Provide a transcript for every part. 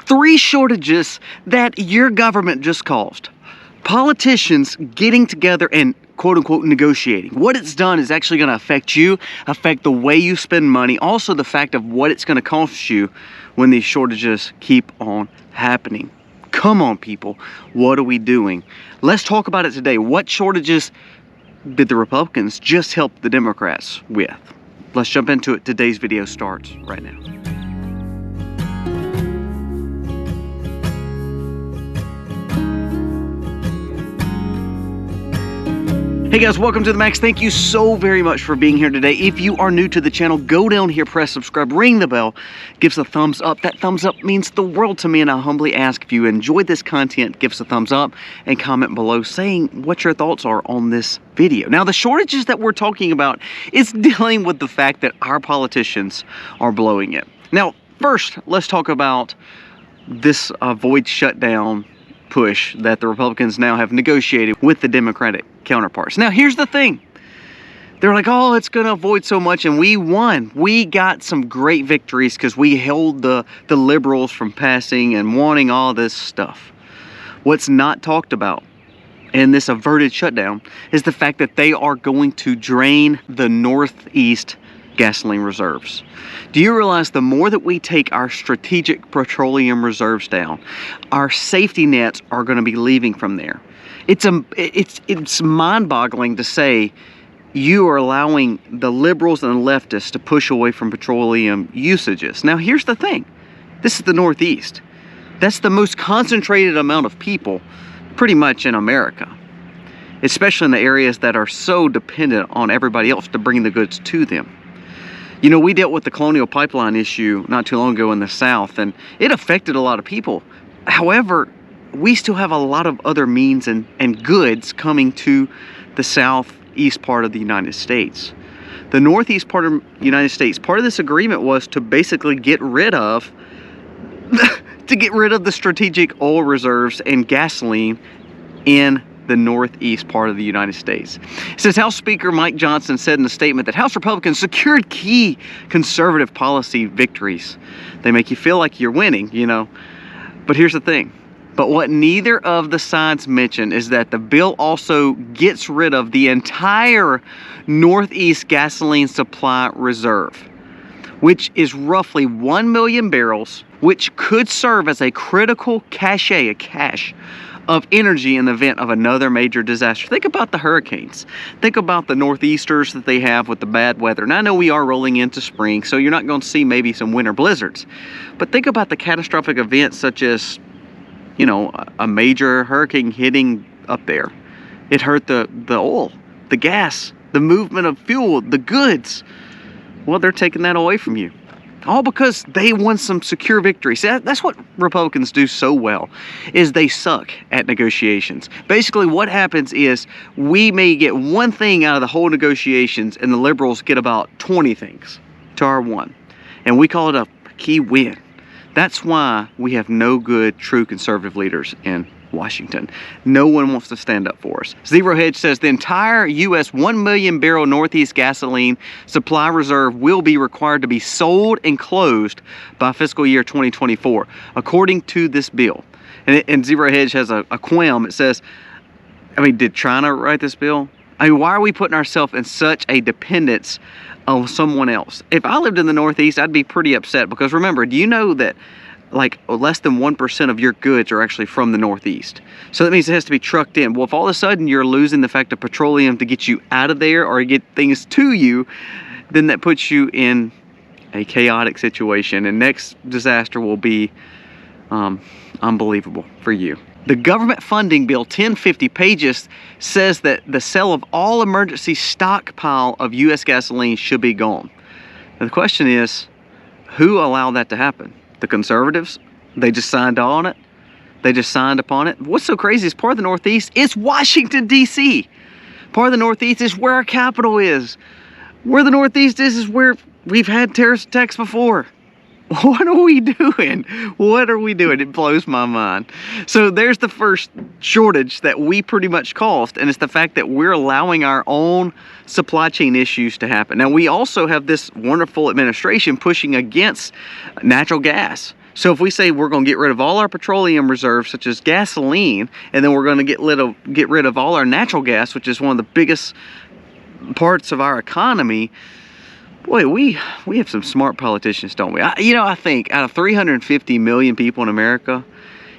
3 shortages that your government just caused. Politicians getting together and quote-unquote negotiating. What it's done is actually going to affect you, affect the way you spend money, also the fact of what it's going to cost you when these shortages keep on happening. Come on, people. What are we doing? Let's talk about it today. What shortages did the Republicans just help the Democrats with? Let's jump into it. Today's video starts right now. Hey guys, welcome to the Max. Thank you so very much for being here today. If you are new to the channel, go down here, press subscribe, ring the bell, give us a thumbs up. That thumbs up means the world to me, and I humbly ask if you enjoyed this content, give us a thumbs up and comment below saying what your thoughts are on this video. Now, the shortages that we're talking about is dealing with the fact that our politicians are blowing it. Now, first, let's talk about this avoid shutdown push that the Republicans now have negotiated with the Democratic counterparts. Now, here's the thing. They're like, oh, it's going to avoid so much, and we won. We got some great victories because we held the liberals from passing and wanting all this stuff. What's not talked about in this averted shutdown is the fact that they are going to drain the Northeast gasoline reserves. Do you realize the more that we take our strategic petroleum reserves down, our safety nets are going to be leaving from there? It's mind-boggling to say you are allowing the liberals and the leftists to push away from petroleum usages. Now, here's the thing. This is the Northeast. That's the most concentrated amount of people pretty much in America, especially in the areas that are so dependent on everybody else to bring the goods to them. You know, we dealt with the Colonial Pipeline issue not too long ago in the South, and it affected a lot of people. However, we still have a lot of other means and goods coming to the southeast part of the United States. The northeast part of the United States, part of this agreement was to basically get rid of the strategic oil reserves and gasoline in the northeast part of the United States. It says House Speaker Mike Johnson said in a statement that House Republicans secured key conservative policy victories. They make you feel like you're winning, you know. But here's the thing. But what neither of the sides mention is that the bill also gets rid of the entire Northeast gasoline supply reserve, which is roughly 1 million barrels, which could serve as a critical cache of energy in the event of another major disaster. Think about the hurricanes. Think about the northeasters that they have with the bad weather. And I know we are rolling into spring, so you're not going to see maybe some winter blizzards. But think about the catastrophic events such as, you know, a major hurricane hitting up there. It hurt the oil, the gas, the movement of fuel, the goods. Well, they're taking that away from you. All because they won some secure victories. That's what Republicans do so well, is they suck at negotiations. Basically, what happens is we may get one thing out of the whole negotiations, and the liberals get about 20 things to our one. And we call it a key win. That's why we have no good, true conservative leaders in Washington. No one wants to stand up for us. Zero Hedge says the entire U.S. 1 million barrel Northeast gasoline supply reserve will be required to be sold and closed by fiscal year 2024, according to this bill. And Zero Hedge has a qualm. It says, I mean, did China write this bill? I mean, why are we putting ourselves in such a dependence on someone else? If I lived in the Northeast, I'd be pretty upset because remember, do you know that like less than 1% of your goods are actually from the Northeast? So that means it has to be trucked in. Well, if all of a sudden you're losing the fact of petroleum to get you out of there or get things to you, then that puts you in a chaotic situation, and next disaster will be unbelievable for you. The government funding bill, 1050 pages, says that the sale of all emergency stockpile of U.S. gasoline should be gone. Now, the question is, who allowed that to happen? The conservatives? They just signed on it? They just signed upon it? What's so crazy is part of the Northeast is Washington, D.C. Part of the Northeast is where our capital is. Where the Northeast is where we've had terrorist attacks before. What are we doing? What are we doing? It blows my mind. So there's the first shortage that we pretty much caused, and it's the fact that we're allowing our own supply chain issues to happen. Now, we also have this wonderful administration pushing against natural gas. So if we say we're going to get rid of all our petroleum reserves, such as gasoline, and then we're going to get rid of all our natural gas, which is one of the biggest parts of our economy, boy, we have some smart politicians, don't we? I think out of 350 million people in America,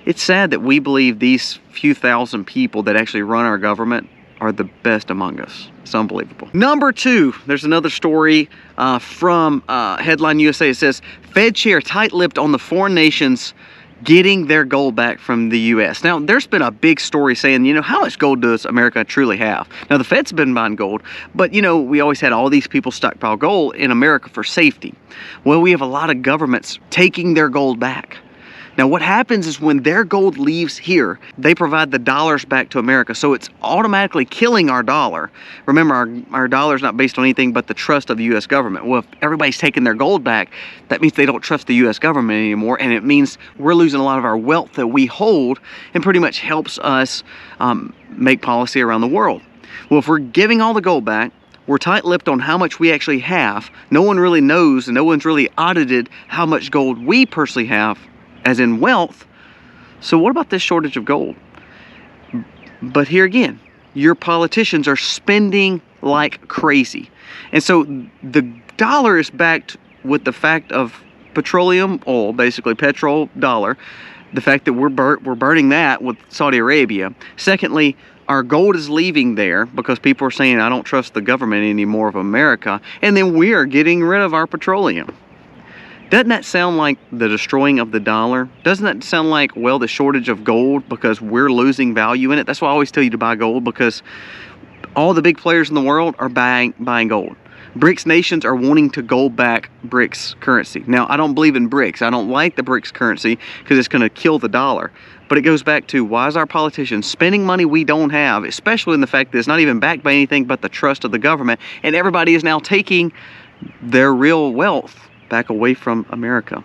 it's sad that we believe these few thousand people that actually run our government are the best among us. It's unbelievable. Number 2, there's another story from Headline USA. It says, Fed chair tight-lipped on the foreign nations getting their gold back from the U.S. Now, there's been a big story saying, how much gold does America truly have? Now, the Fed's been buying gold, but, we always had all these people stockpile gold in America for safety. Well, we have a lot of governments taking their gold back. Now, what happens is when their gold leaves here, they provide the dollars back to America. So it's automatically killing our dollar. Remember, our dollar is not based on anything but the trust of the U.S. government. Well, if everybody's taking their gold back, that means they don't trust the U.S. government anymore. And it means we're losing a lot of our wealth that we hold and pretty much helps us make policy around the world. Well, if we're giving all the gold back, we're tight-lipped on how much we actually have. No one really knows and no one's really audited how much gold we personally have, as in wealth. So what about this shortage of gold? But here again, your politicians are spending like crazy. And so the dollar is backed with the fact of petroleum oil, basically petrol dollar, the fact that we're burning that with Saudi Arabia. Secondly, our gold is leaving there because people are saying, I don't trust the government anymore of America. And then we are getting rid of our petroleum. Doesn't that sound like the destroying of the dollar? Doesn't that sound like, well, the shortage of gold because we're losing value in it? That's why I always tell you to buy gold, because all the big players in the world are buying gold. BRICS nations are wanting to gold back BRICS currency. Now, I don't believe in BRICS. I don't like the BRICS currency because it's going to kill the dollar. But it goes back to, why is our politicians spending money we don't have, especially in the fact that it's not even backed by anything but the trust of the government, and everybody is now taking their real wealth back away from America?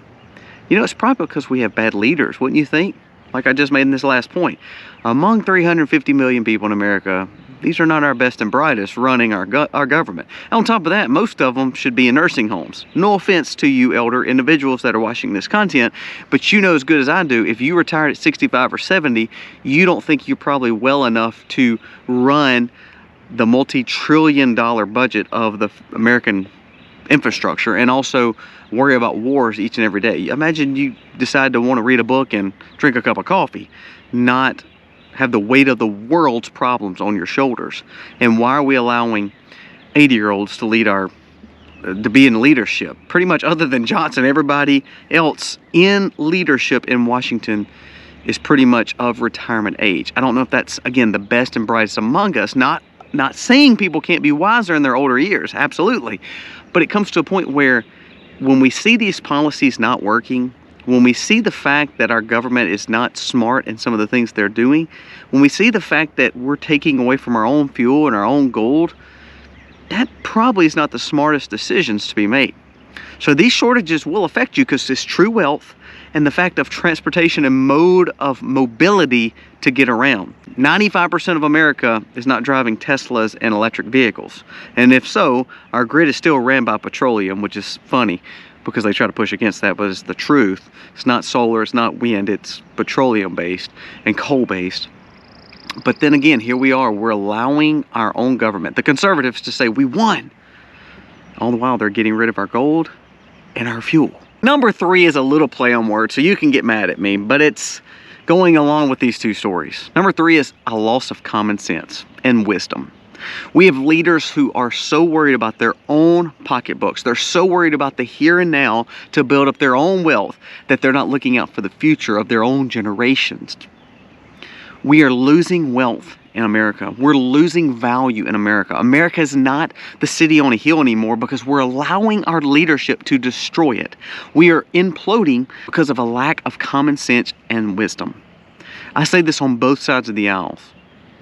It's probably because we have bad leaders, wouldn't you think? Like I just made in this last point. Among 350 million people in America, these are not our best and brightest running our government. And on top of that, most of them should be in nursing homes. No offense to you elder individuals that are watching this content, but you know as good as I do, if you retired at 65 or 70, you don't think you're probably well enough to run the multi-trillion-dollar budget of the American infrastructure and also worry about wars each and every day. Imagine you decide to want to read a book and drink a cup of coffee, not have the weight of the world's problems on your shoulders. And why are we allowing 80-year-olds to be in leadership? Pretty much, other than Johnson, everybody else in leadership in Washington is pretty much of retirement age. I don't know if that's, again, the best and brightest among us. Not saying people can't be wiser in their older years, absolutely. But it comes to a point where when we see these policies not working, when we see the fact that our government is not smart in some of the things they're doing, when we see the fact that we're taking away from our own fuel and our own gold, that probably is not the smartest decisions to be made. So these shortages will affect you because it's true wealth and the fact of transportation and mode of mobility to get around. 95% of America is not driving Teslas and electric vehicles. And if so, our grid is still ran by petroleum, which is funny because they try to push against that, but it's the truth. It's not solar, it's not wind, it's petroleum-based and coal-based. But then again, here we are, we're allowing our own government, the conservatives, to say we won. All the while they're getting rid of our gold and our fuel. Number 3 is a little play on words, so you can get mad at me, but it's going along with these two stories. Number 3 is a loss of common sense and wisdom. We have leaders who are so worried about their own pocketbooks. They're so worried about the here and now to build up their own wealth that they're not looking out for the future of their own generations. We are losing wealth in America. We're losing value in America. America is not the city on a hill anymore because we're allowing our leadership to destroy it. We are imploding because of a lack of common sense and wisdom. I say this on both sides of the aisles.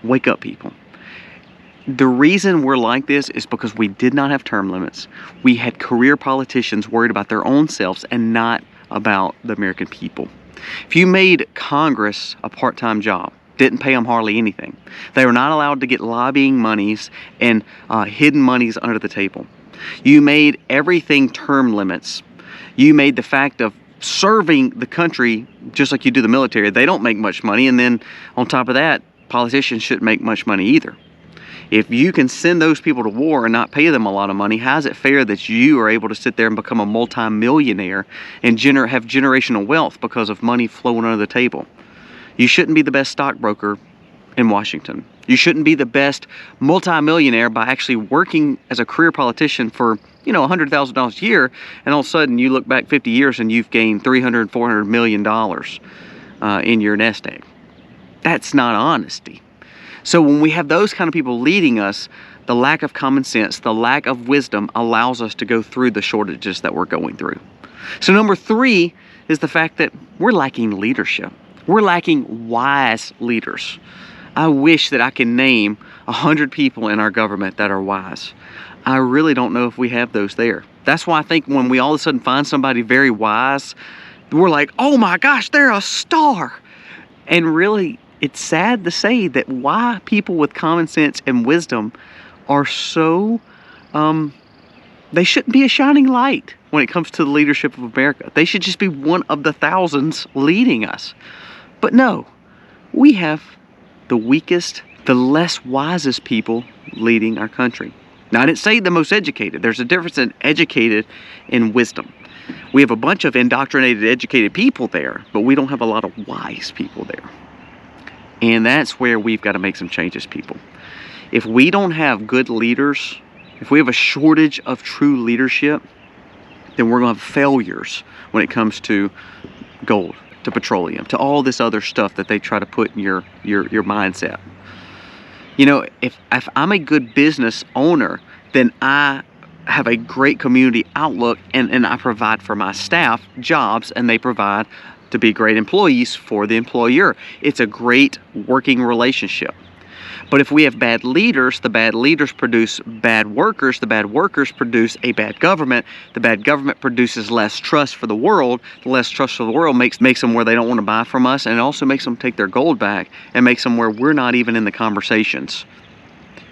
Wake up, people. The reason we're like this is because we did not have term limits. We had career politicians worried about their own selves and not about the American people. If you made Congress a part-time job, didn't pay them hardly anything, they were not allowed to get lobbying monies and hidden monies under the table. You made everything term limits. You made the fact of serving the country just like you do the military. They don't make much money, and then on top of that, politicians shouldn't make much money either. If you can send those people to war and not pay them a lot of money, how is it fair that you are able to sit there and become a multi-millionaire and have generational wealth because of money flowing under the table? You shouldn't be the best stockbroker in Washington. You shouldn't be the best multi-millionaire by actually working as a career politician for, you know, $100,000 a year, and all of a sudden you look back 50 years and you've gained $300, $400 million in your nest egg. That's not honesty. So when we have those kind of people leading us, the lack of common sense, the lack of wisdom allows us to go through the shortages that we're going through. So number 3 is the fact that we're lacking leadership. We're lacking wise leaders. I wish that I could name 100 people in our government that are wise. I really don't know if we have those there. That's why I think when we all of a sudden find somebody very wise, we're like, oh my gosh, they're a star. And really, it's sad to say that why people with common sense and wisdom are so, they shouldn't be a shining light when it comes to the leadership of America. They should just be one of the thousands leading us. But no, we have the weakest, the less wisest people leading our country. Now, I didn't say the most educated. There's a difference in educated and wisdom. We have a bunch of indoctrinated, educated people there, but we don't have a lot of wise people there. And that's where we've got to make some changes, people. If we don't have good leaders, if we have a shortage of true leadership, then we're going to have failures when it comes to gold, to petroleum, to all this other stuff that they try to put in your mindset. You know, if I'm a good business owner, then I have a great community outlook, and I provide for my staff jobs, and they provide to be great employees for the employer. It's a great working relationship. But if we have bad leaders, the bad leaders produce bad workers, the bad workers produce a bad government, the bad government produces less trust for the world, the less trust for the world makes them where they don't want to buy from us, and it also makes them take their gold back and makes them where we're not even in the conversations.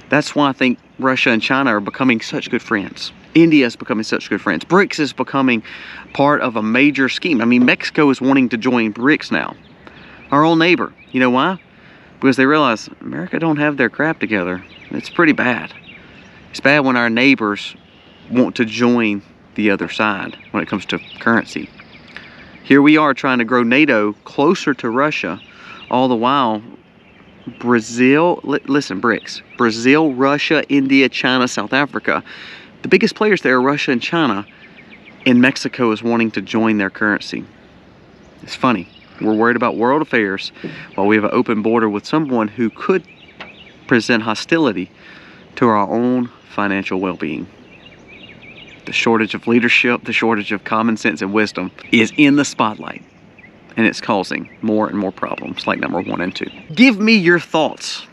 That's why I think Russia and China are becoming such good friends. India is becoming such good friends. BRICS is becoming part of a major scheme. I mean, Mexico is wanting to join BRICS now. Our old neighbor. You know why? Because they realize America don't have their crap together. It's pretty bad. It's bad when our neighbors want to join the other side when it comes to currency. Here we are trying to grow NATO closer to Russia, all the while Brazil, listen, BRICS, Brazil, Russia, India, China, South Africa. The biggest players there are Russia and China, and Mexico is wanting to join their currency. It's funny. We're worried about world affairs while we have an open border with someone who could present hostility to our own financial well-being. The shortage of leadership, the shortage of common sense and wisdom is in the spotlight, and it's causing more and more problems like number 1 and 2. Give me your thoughts.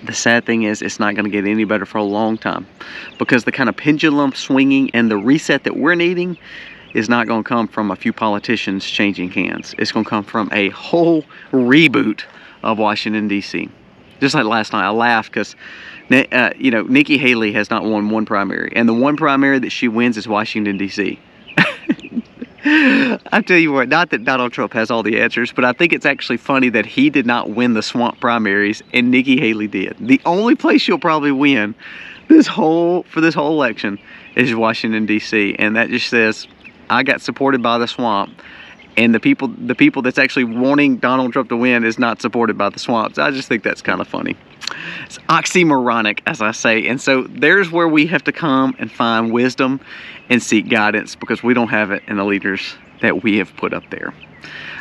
The sad thing is it's not going to get any better for a long time, because the kind of pendulum swinging and the reset that we're needing is not going to come from a few politicians changing hands. It's going to come from a whole reboot of Washington, D.C. Just like last night, I laughed because, you know, Nikki Haley has not won one primary, and the one primary that she wins is Washington, D.C. I tell you what, not that Donald Trump has all the answers, but I think it's actually funny that he did not win the swamp primaries and Nikki Haley did. The only place she'll probably win for this whole election is Washington, D.C. And that just says, I got supported by the swamp, and the people that's actually wanting Donald Trump to win is not supported by the swamps. I just think that's kind of funny. It's oxymoronic, as I say. And so there's where we have to come and find wisdom and seek guidance, because we don't have it in the leaders that we have put up there.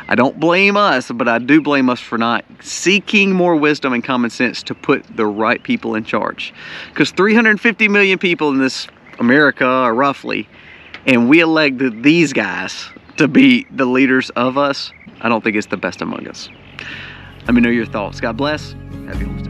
I don't blame us, but I do blame us for not seeking more wisdom and common sense to put the right people in charge. Because 350 million people in this America, roughly, and we elect these guys to be the leaders of us, I don't think it's the best among us. Let me know your thoughts. God bless. Happy Wednesday.